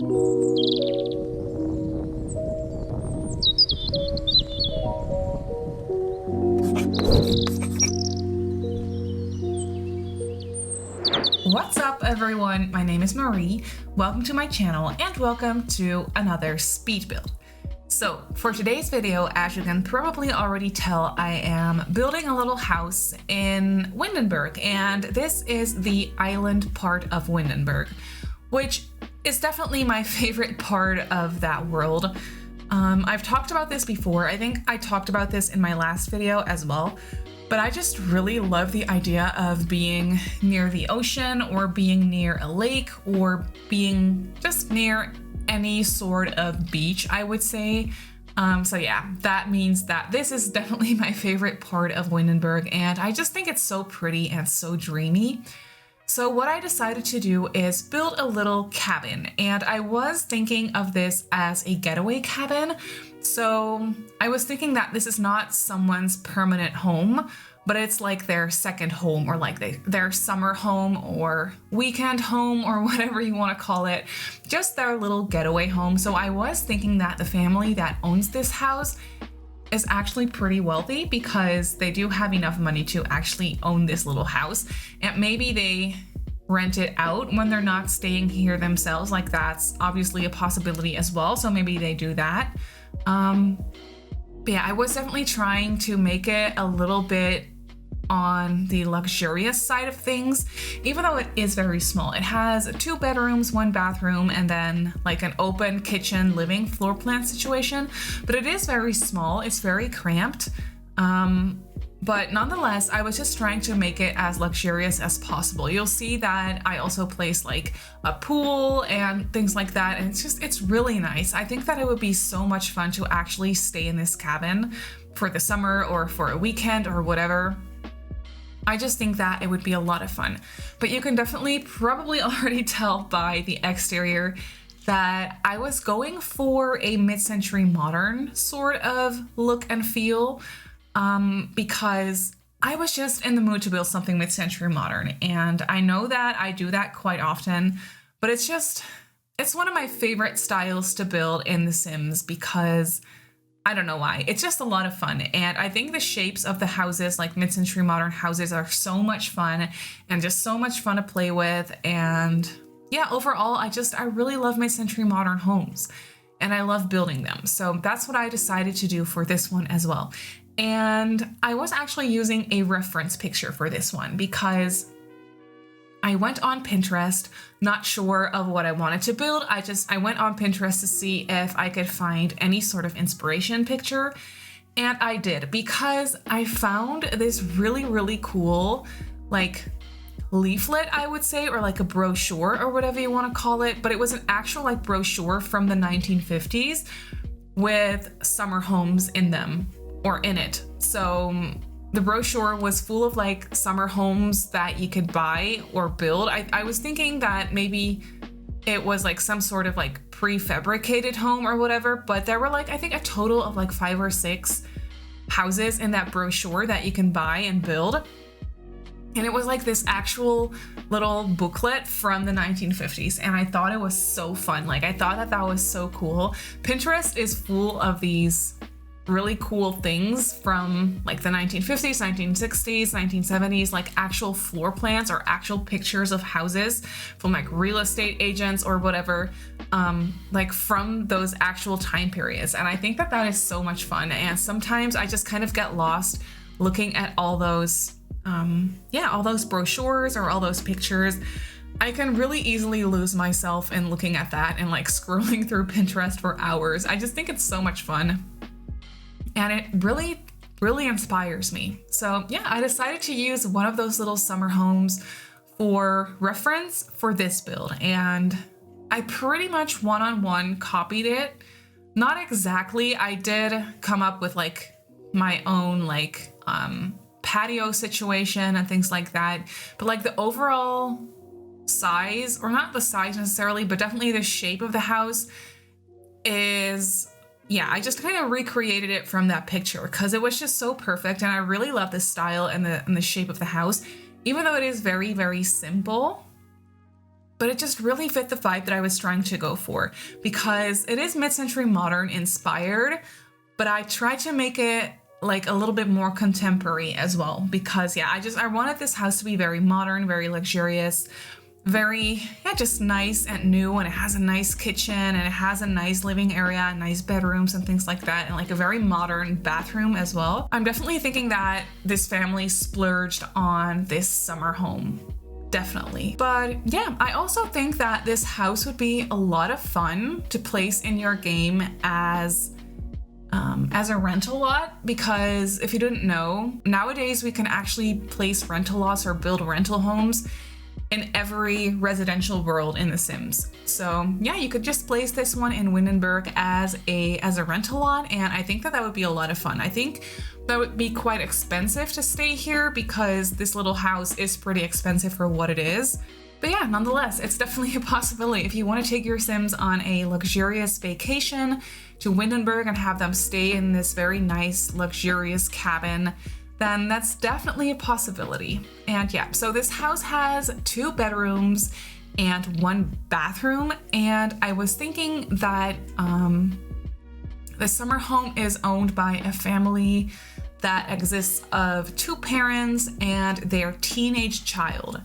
What's up everyone, my name is Marie. Welcome to my channel and welcome to another speed build. So for today's video, as you can probably already tell, I am building a little house in Windenburg, and this is the island part of Windenburg, which is definitely my favorite part of that world. I've talked about this before. I think I talked about this in my last video as well. But I just really love the idea of being near the ocean or being near a lake or being just near any sort of beach, I would say. So yeah, that means that this is definitely my favorite part of Windenburg, and I just think it's so pretty and so dreamy. So what I decided to do is build a little cabin, and I was thinking of this as a getaway cabin. So I was thinking that this is not someone's permanent home, but it's like their second home, or like their summer home or weekend home or whatever you want to call it, just their little getaway home. So I was thinking that the family that owns this house is actually pretty wealthy because they do have enough money to actually own this little house, and maybe they rent it out when they're not staying here themselves. Like, that's obviously a possibility as well, so maybe they do that. But yeah, I was definitely trying to make it a little bit on the luxurious side of things, even though it is very small. It has 2 bedrooms, 1 bathroom, and then like an open kitchen living floor plan situation, but it is very small. It's very cramped. But nonetheless, I was just trying to make it as luxurious as possible. You'll see that I also placed like a pool and things like that, and it's really nice. I think that it would be so much fun to actually stay in this cabin for the summer or for a weekend or whatever. I just think that it would be a lot of fun. But you can definitely probably already tell by the exterior that I was going for a mid-century modern sort of look and feel, because I was just in the mood to build something mid-century modern. And I know that I do that quite often, but it's one of my favorite styles to build in The Sims because I don't know why. It's just a lot of fun. And I think the shapes of the houses, like mid-century modern houses, are so much fun and just so much fun to play with. And yeah, overall, I really love mid-century modern homes and I love building them. So that's what I decided to do for this one as well. And I was actually using a reference picture for this one because I went on Pinterest, not sure of what I wanted to build. I went on Pinterest to see if I could find any sort of inspiration picture. And I did, because I found this really, really cool, like, leaflet, I would say, or like a brochure or whatever you want to call it. But it was an actual like brochure from the 1950s with summer homes in them, or in it. So the brochure was full of like summer homes that you could buy or build. I was thinking that maybe it was like some sort of like prefabricated home or whatever, but there were like, I think a total of like 5 or 6 houses in that brochure that you can buy and build. And it was like this actual little booklet from the 1950s. And I thought it was so fun. Like, I thought that was so cool. Pinterest is full of these really cool things from like the 1950s, 1960s, 1970s, like actual floor plans or actual pictures of houses from like real estate agents or whatever, like from those actual time periods. And I think that is so much fun. And sometimes I just kind of get lost looking at all those, all those brochures or all those pictures. I can really easily lose myself in looking at that and like scrolling through Pinterest for hours. I just think it's so much fun. And it really, really inspires me. So yeah, I decided to use one of those little summer homes for reference for this build. And I pretty much one-on-one copied it. Not exactly. I did come up with like my own like patio situation and things like that. But like the overall size, or not the size necessarily, but definitely the shape of the house is, yeah, I just kind of recreated it from that picture because it was just so perfect. And I really love the style and the shape of the house, even though it is very, very simple. but it just really fit the vibe that I was trying to go for, because it is mid-century modern inspired, but I tried to make it like a little bit more contemporary as well, because yeah, I wanted this house to be very modern, very luxurious, very, yeah, just nice and new, and it has a nice kitchen and it has a nice living area, nice bedrooms and things like that, and like a very modern bathroom as well. I'm definitely thinking that this family splurged on this summer home. Definitely. But yeah, I also think that this house would be a lot of fun to place in your game as a rental lot, because if you didn't know, nowadays we can actually place rental lots or build rental homes in every residential world in The Sims. So yeah, you could just place this one in Windenburg as a rental lot, and I think that that would be a lot of fun. I think that would be quite expensive to stay here, because this little house is pretty expensive for what it is. But yeah, nonetheless, it's definitely a possibility. If you want to take your Sims on a luxurious vacation to Windenburg and have them stay in this very nice, luxurious cabin, then that's definitely a possibility. And yeah, so this house has 2 bedrooms and 1 bathroom. And I was thinking that the summer home is owned by a family that exists of 2 parents and their teenage child.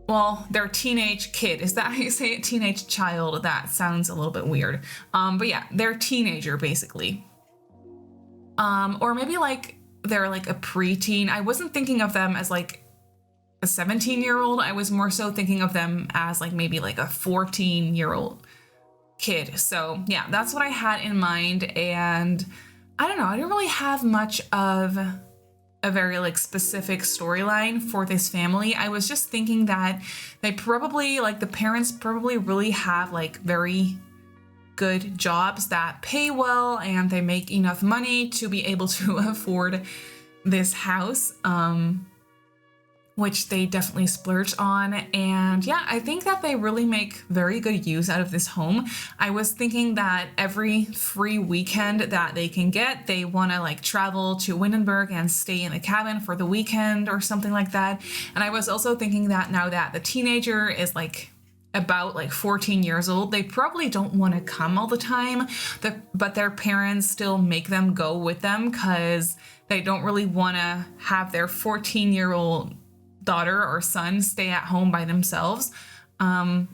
Well, their teenage kid. Is that how you say it? Teenage child? That sounds a little bit weird. But yeah, they're teenager basically. Or maybe like they're like a preteen. I wasn't thinking of them as like a 17-year-old. I was more so thinking of them as like maybe like a 14-year-old kid. So yeah, that's what I had in mind. And I don't know, I didn't really have much of a very like specific storyline for this family. I was just thinking that they probably, like the parents probably really have like very good jobs that pay well, and they make enough money to be able to afford this house, which they definitely splurged on. And yeah, I think that they really make very good use out of this home. I was thinking that every free weekend that they can get, they want to like travel to Windenburg and stay in the cabin for the weekend or something like that. And I was also thinking that now that the teenager is like about like 14 years old, they probably don't want to come all the time, but their parents still make them go with them because they don't really want to have their 14-year-old daughter or son stay at home by themselves. So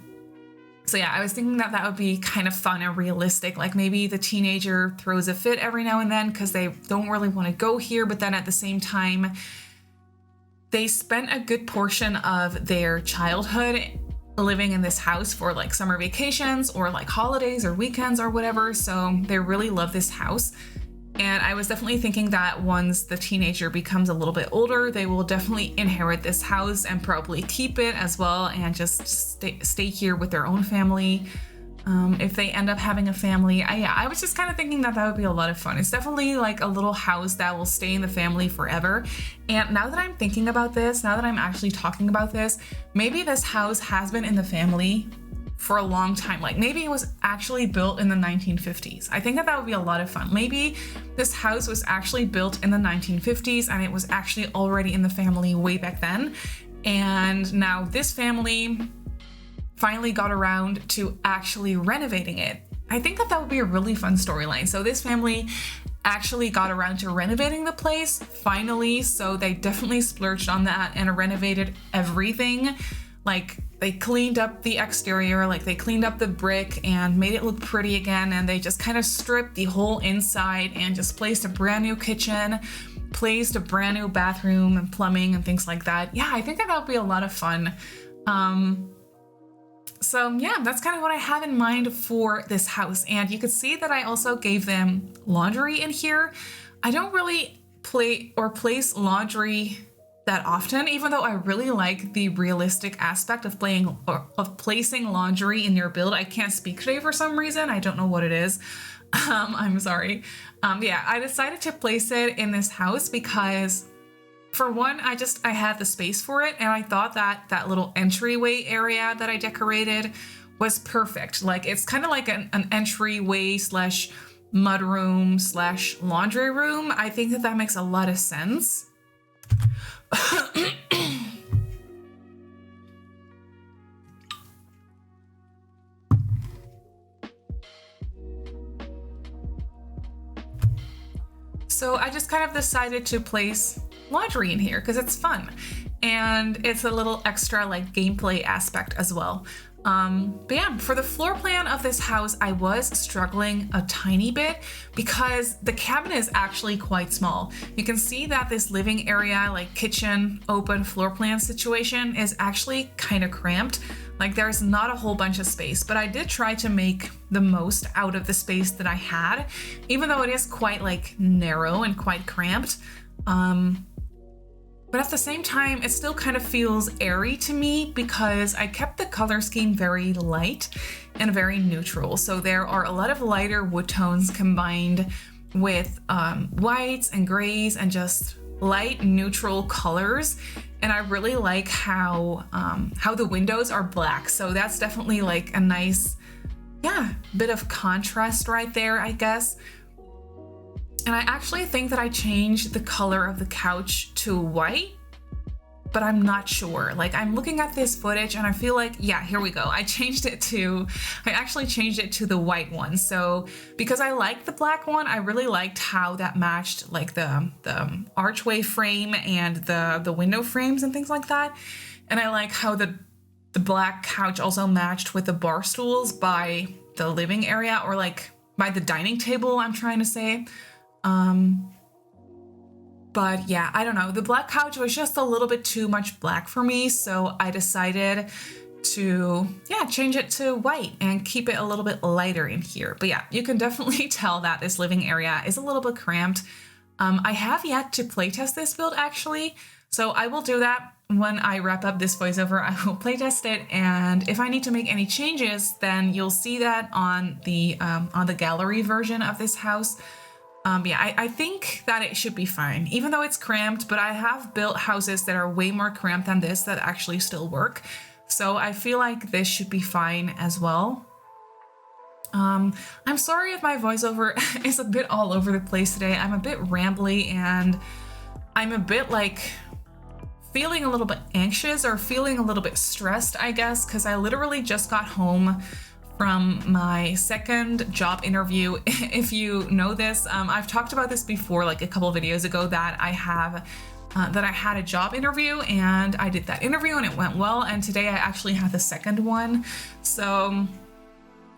yeah, I was thinking that that would be kind of fun and realistic. Like maybe the teenager throws a fit every now and then because they don't really want to go here, but then at the same time, they spent a good portion of their childhood living in this house for like summer vacations or like holidays or weekends or whatever. So they really love this house. And I was definitely thinking that once the teenager becomes a little bit older, they will definitely inherit this house and probably keep it as well and just stay here with their own family. If they end up having a family, I was just kind of thinking that that would be a lot of fun. It's definitely like a little house that will stay in the family forever. And now that I'm thinking about this, now that I'm actually talking about this, maybe this house has been in the family for a long time. Like maybe it was actually built in the 1950s. I think that that would be a lot of fun. Maybe this house was actually built in the 1950s and it was actually already in the family way back then. And now this family finally got around to actually renovating it. I think that that would be a really fun storyline. So this family actually got around to renovating the place finally. So they definitely splurged on that and renovated everything. Like they cleaned up the exterior, like they cleaned up the brick and made it look pretty again. And they just kind of stripped the whole inside and just placed a brand new kitchen, placed a brand new bathroom and plumbing and things like that. Yeah, I think that would be a lot of fun. So yeah, that's kind of what I have in mind for this house. And you could see that I also gave them laundry in here. I don't really place laundry that often, even though I really like the realistic aspect of placing laundry in your build. I can't speak today for some reason. I don't know what it is. I'm sorry. Yeah, I decided to place it in this house because for one, I had the space for it, and I thought that that little entryway area that I decorated was perfect. Like it's kind of like an entryway slash mudroom slash laundry room. I think that that makes a lot of sense. So I just kind of decided to place laundry in here because it's fun. And it's a little extra like gameplay aspect as well. But yeah, for the floor plan of this house, I was struggling a tiny bit because the cabinet is actually quite small. You can see that this living area, like kitchen, open floor plan situation is actually kind of cramped. Like there's not a whole bunch of space, but I did try to make the most out of the space that I had, even though it is quite like narrow and quite cramped. But at the same time, it still kind of feels airy to me because I kept the color scheme very light and very neutral. So there are a lot of lighter wood tones combined with whites and grays and just light neutral colors. And I really like how the windows are black. So that's definitely like a nice, bit of contrast right there, I guess. And I actually think that I changed the color of the couch to white, but I'm not sure. Like I'm looking at this footage and I feel like, yeah, here we go. I actually changed it to the white one. So because I liked the black one, I really liked how that matched like the archway frame and the window frames and things like that. And I like how the black couch also matched with the bar stools by the living area, or like by the dining table, I'm trying to say. But yeah, I don't know. The black couch was just a little bit too much black for me. So I decided to, change it to white and keep it a little bit lighter in here. But yeah, you can definitely tell that this living area is a little bit cramped. I have yet to playtest this build actually. So I will do that when I wrap up this voiceover. I will playtest it. And if I need to make any changes, then you'll see that on the gallery version of this house. I think that it should be fine, even though it's cramped, but I have built houses that are way more cramped than this that actually still work. So I feel like this should be fine as well. I'm sorry if my voiceover is a bit all over the place today. I'm a bit rambly and I'm a bit like feeling a little bit anxious or feeling a little bit stressed, I guess, because I literally just got home from my second job interview. If you know this, I've talked about this before, like a couple of videos ago, that I had a job interview and I did that interview and it went well. And today I actually had the second one. So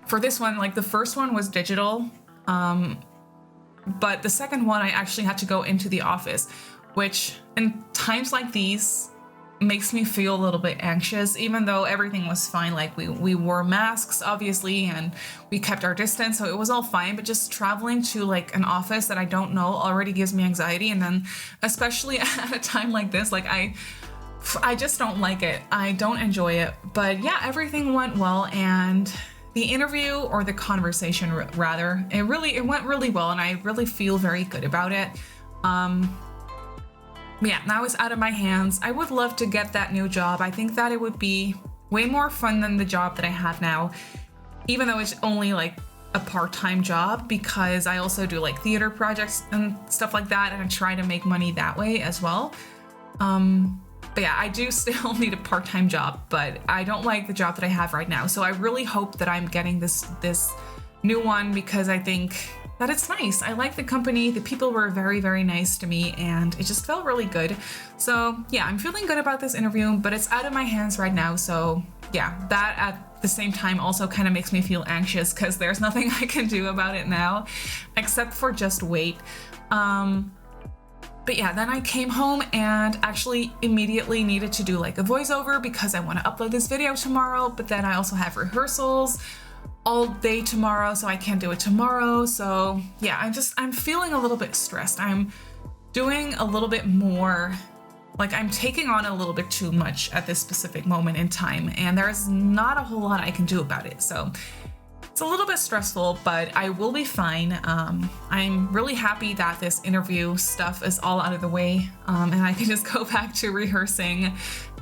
for this one, like the first one was digital, but the second one I actually had to go into the office, which in times like these makes me feel a little bit anxious, even though everything was fine. Like we wore masks obviously and we kept our distance, so it was all fine. But just traveling to like an office that I don't know already gives me anxiety, and then especially at a time like this, like I just don't like it. I don't enjoy it. But yeah, everything went well, and the interview, or the conversation rather, it went really well, and I really feel very good about it. Yeah, now it's out of my hands. I would love to get that new job. I think that it would be way more fun than the job that I have now, even though it's only like a part-time job, because I also do like theater projects and stuff like that, and I try to make money that way as well. But yeah, I do still need a part-time job, but I don't like the job that I have right now. So I really hope that I'm getting this new one, because I think that it's nice. I like the company. The people were very, very nice to me, and it just felt really good. So yeah, I'm feeling good about this interview, but it's out of my hands right now. So yeah, that at the same time also kind of makes me feel anxious, because there's nothing I can do about it now except for just wait. But yeah, then I came home and actually immediately needed to do like a voiceover because I want to upload this video tomorrow, but then I also have rehearsals all day tomorrow, so I can't do it tomorrow. So yeah, I'm feeling a little bit stressed. I'm doing a little bit more, like I'm taking on a little bit too much at this specific moment in time, and there's not a whole lot I can do about it. So it's a little bit stressful, but I will be fine. I'm really happy that this interview stuff is all out of the way, and I can just go back to rehearsing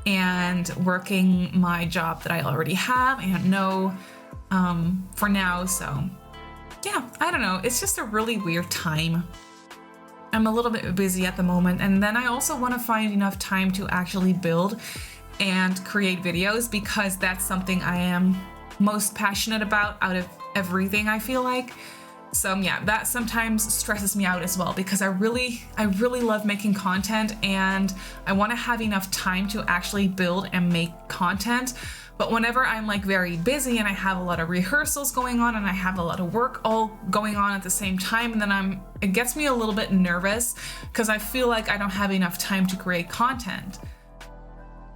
and working my job that I already have and know for now. So yeah, I don't know. It's just a really weird time. I'm a little bit busy at the moment, and then I also want to find enough time to actually build and create videos, because that's something I am most passionate about out of everything, I feel like. So yeah, that sometimes stresses me out as well, because I really love making content and I want to have enough time to actually build and make content. But whenever I'm like very busy and I have a lot of rehearsals going on and I have a lot of work all going on at the same time, and then it gets me a little bit nervous because I feel like I don't have enough time to create content.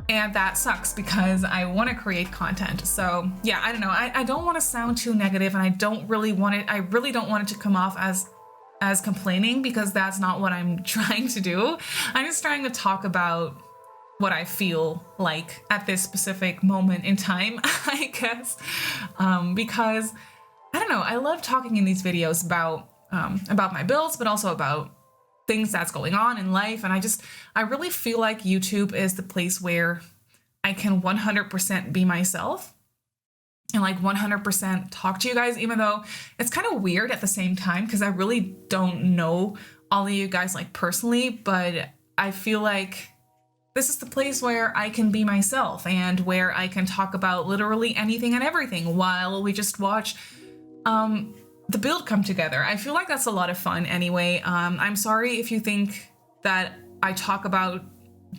And that sucks because I want to create content. So yeah, I don't know. I don't want to sound too negative, and I really don't want it to come off as complaining, because that's not what I'm trying to do. I'm just trying to talk about what I feel like at this specific moment in time, I guess. Because I don't know, I love talking in these videos about my builds, but also about things that's going on in life. And I really feel like YouTube is the place where I can 100% be myself and like 100% talk to you guys, even though it's kind of weird at the same time, because I really don't know all of you guys like personally, but I feel like this is the place where I can be myself and where I can talk about literally anything and everything while we just watch the build come together. I feel like that's a lot of fun anyway. I'm sorry if you think that I talk about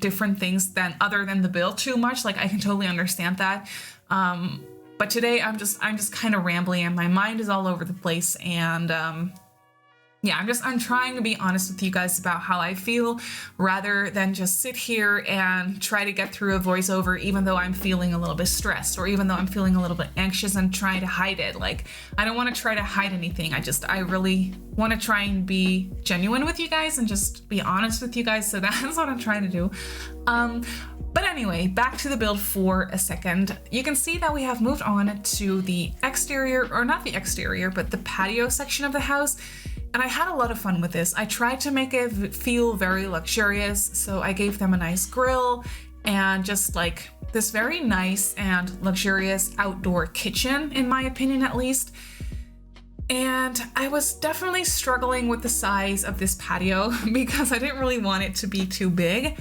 different things other than the build too much. Like, I can totally understand that. But today I'm just kind of rambling and my mind is all over the place, and yeah, I'm trying to be honest with you guys about how I feel, rather than just sit here and try to get through a voiceover even though I'm feeling a little bit stressed, or even though I'm feeling a little bit anxious and trying to hide it. Like, I don't want to try to hide anything. I really want to try and be genuine with you guys and just be honest with you guys. So that's what I'm trying to do. But anyway, back to the build for a second. You can see that we have moved on to the exterior, or not the exterior, but the patio section of the house. And I had a lot of fun with this. I tried to make it feel very luxurious. So I gave them a nice grill and just like this very nice and luxurious outdoor kitchen, in my opinion, at least. And I was definitely struggling with the size of this patio because I didn't really want it to be too big.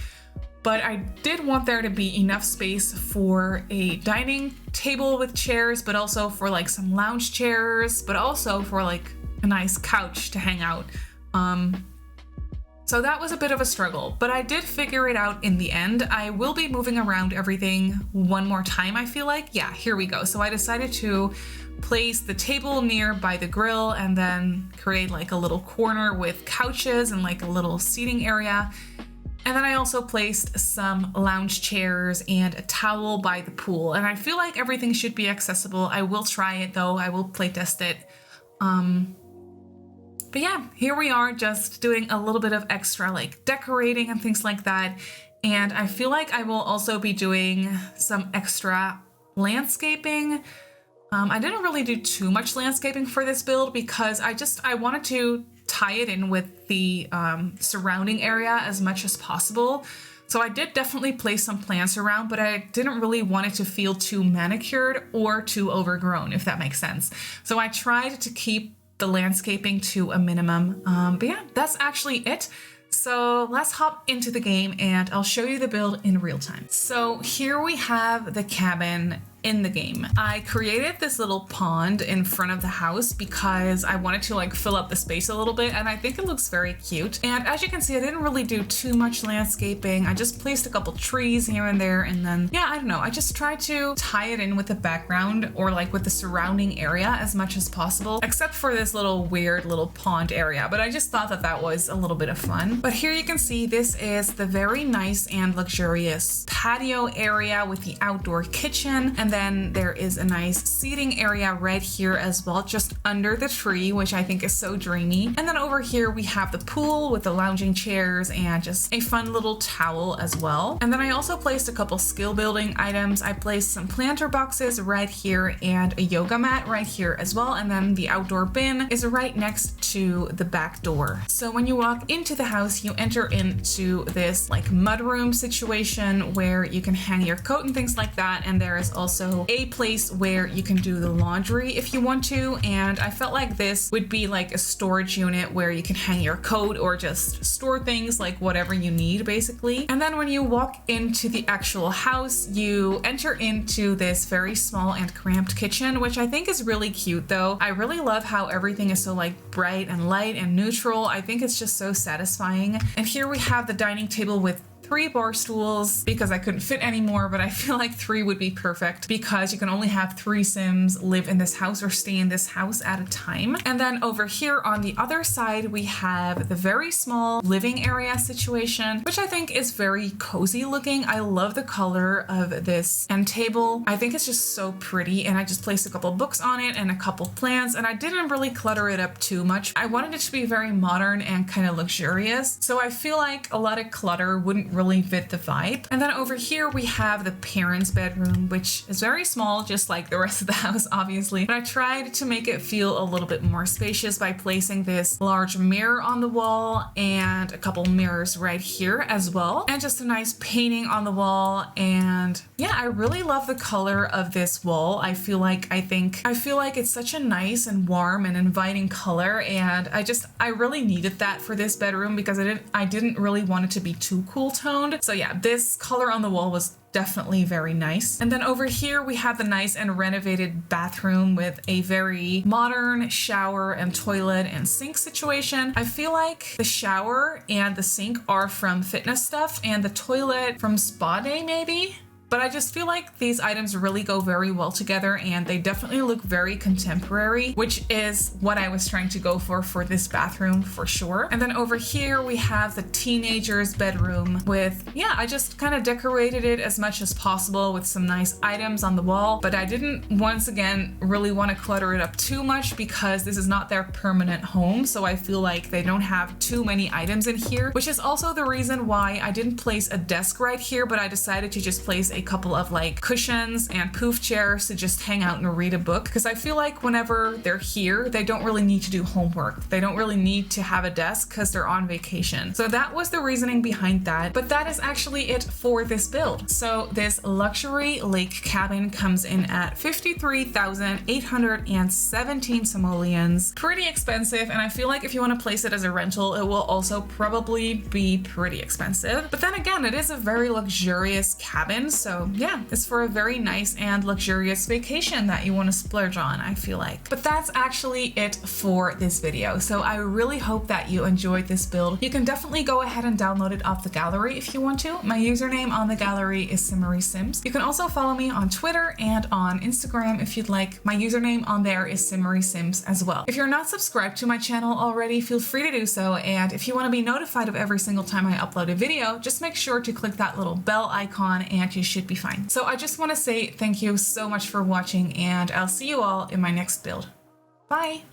But I did want there to be enough space for a dining table with chairs, but also for like some lounge chairs, but also for like a nice couch to hang out. So that was a bit of a struggle, but I did figure it out in the end. I will be moving around everything one more time, I feel like. Yeah, here we go. So I decided to place the table near by the grill and then create like a little corner with couches and like a little seating area. And then I also placed some lounge chairs and a towel by the pool. And I feel like everything should be accessible. I will try it though. I will play test it. But yeah, here we are, just doing a little bit of extra like decorating and things like that. And I feel like I will also be doing some extra landscaping. I didn't really do too much landscaping for this build because I wanted to tie it in with the surrounding area as much as possible. So I did definitely place some plants around, but I didn't really want it to feel too manicured or too overgrown, if that makes sense. So I tried to keep the landscaping to a minimum. But yeah, that's actually it. So let's hop into the game and I'll show you the build in real time. So here we have the cabin in the game. I created this little pond in front of the house because I wanted to like fill up the space a little bit, and I think it looks very cute. And as you can see, I didn't really do too much landscaping. I just placed a couple trees here and there, and then yeah, I don't know, I just tried to tie it in with the background or like with the surrounding area as much as possible, except for this little weird little pond area. But I just thought that that was a little bit of fun. But here you can see this is the very nice and luxurious patio area with the outdoor kitchen, and then there is a nice seating area right here as well, just under the tree, which I think is so dreamy. And then over here we have the pool with the lounging chairs and just a fun little towel as well. And then I also placed a couple skill building items. I placed some planter boxes right here and a yoga mat right here as well. And then the outdoor bin is right next to the back door. So when you walk into the house, you enter into this like mudroom situation where you can hang your coat and things like that. And there is also also a place where you can do the laundry if you want to, and I felt like this would be like a storage unit where you can hang your coat or just store things, like whatever you need basically. And then when you walk into the actual house, you enter into this very small and cramped kitchen, which I think is really cute though. I really love how everything is so like bright and light and neutral. I think it's just so satisfying. And here we have the dining table with 3 bar stools because I couldn't fit any more, but I feel like 3 would be perfect because you can only have 3 Sims live in this house or stay in this house at a time. And then over here on the other side, we have the very small living area situation, which I think is very cozy looking. I love the color of this end table. I think it's just so pretty, and I just placed a couple books on it and a couple plants, and I didn't really clutter it up too much. I wanted it to be very modern and kind of luxurious, so I feel like a lot of clutter wouldn't really fit the vibe. And then over here we have the parents' bedroom, which is very small, just like the rest of the house, obviously. But I tried to make it feel a little bit more spacious by placing this large mirror on the wall and a couple mirrors right here as well, and just a nice painting on the wall. And yeah, I really love the color of this wall. I feel like it's such a nice and warm and inviting color, and I really needed that for this bedroom because I didn't really want it to be too cool toned. So yeah, this color on the wall was definitely very nice. And then over here we have the nice and renovated bathroom with a very modern shower and toilet and sink situation. I feel like the shower and the sink are from Fitness Stuff and the toilet from Spa Day maybe. But I just feel like these items really go very well together, and they definitely look very contemporary, which is what I was trying to go for this bathroom for sure. And then over here we have the teenager's bedroom with, yeah, I just kind of decorated it as much as possible with some nice items on the wall, but I didn't, once again, really want to clutter it up too much because this is not their permanent home. So I feel like they don't have too many items in here, which is also the reason why I didn't place a desk right here, but I decided to just place a couple of like cushions and poof chairs to just hang out and read a book, because I feel like whenever they're here, they don't really need to do homework. They don't really need to have a desk because they're on vacation. So that was the reasoning behind that. But that is actually it for this build. So this luxury lake cabin comes in at 53,817 simoleons. Pretty expensive, and I feel like if you want to place it as a rental, it will also probably be pretty expensive. But then again, it is a very luxurious cabin, so yeah, it's for a very nice and luxurious vacation that you want to splurge on, I feel like. But that's actually it for this video. So I really hope that you enjoyed this build. You can definitely go ahead and download it off the gallery if you want to. My username on the gallery is Simmarysims. You can also follow me on Twitter and on Instagram if you'd like. My username on there is Simmarysims as well. If you're not subscribed to my channel already, feel free to do so. And if you want to be notified of every single time I upload a video, just make sure to click that little bell icon and you should be fine. So I just want to say thank you so much for watching, and I'll see you all in my next build. Bye!